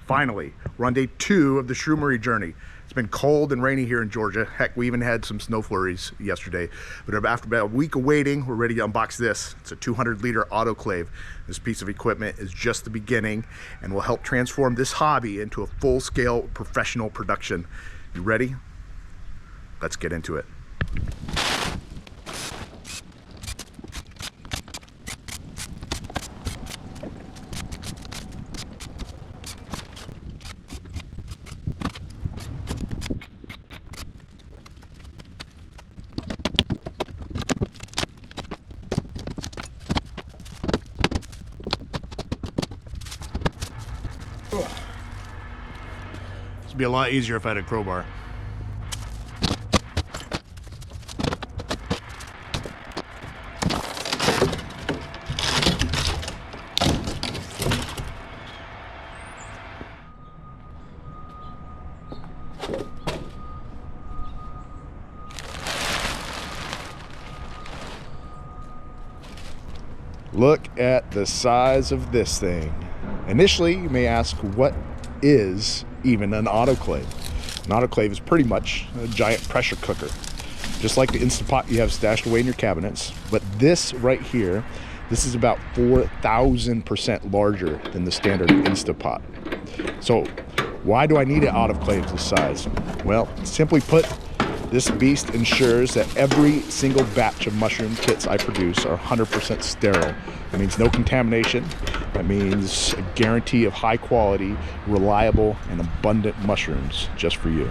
Finally, we're on day 2 of the Shroomery journey. It's been cold and rainy here in Georgia. Heck, we even had some snow flurries yesterday. But after about a week of waiting, we're ready to unbox this. It's a 200-liter autoclave. This piece of equipment is just the beginning and will help transform this hobby into a full-scale professional production. You ready? Let's get into it. This would be a lot easier if I had a crowbar. Look at the size of this thing. Initially, you may ask, what is even an autoclave? An autoclave is pretty much a giant pressure cooker, just like the Instant Pot you have stashed away in your cabinets. But this right here, this is about 4,000% larger than the standard Instant Pot. So why do I need an autoclave this size? Well, simply put, this beast ensures that every single batch of mushroom kits I produce are 100% sterile. That means no contamination. That means a guarantee of high quality, reliable, and abundant mushrooms just for you.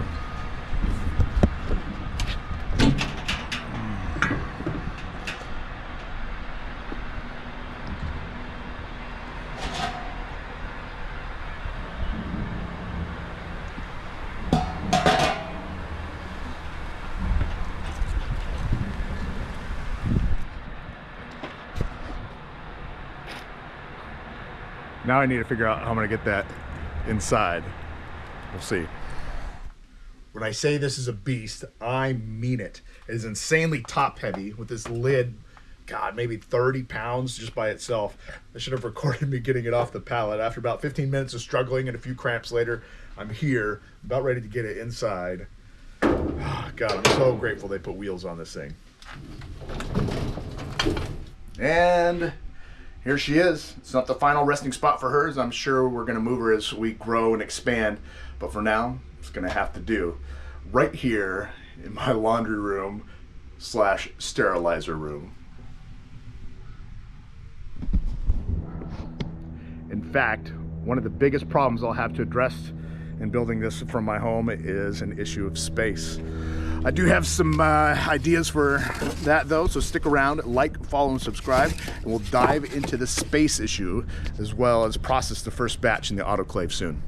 Now I need to figure out how I'm gonna get that inside. We'll see. When I say this is a beast, I mean it. It is insanely top heavy with this lid, God, maybe 30 pounds just by itself. I should have recorded me getting it off the pallet. After about 15 minutes of struggling and a few cramps later, I'm here, about ready to get it inside. Oh, God, I'm so grateful they put wheels on this thing. And here she is. It's not the final resting spot for her, as I'm sure we're gonna move her as we grow and expand. But for now, it's gonna have to do. Right here in my laundry room / sterilizer room. In fact, one of the biggest problems I'll have to address in building this from my home is an issue of space. I do have some ideas for that though, so stick around, like, follow, and subscribe, and we'll dive into the space issue as well as process the first batch in the autoclave soon.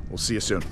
We'll see you soon.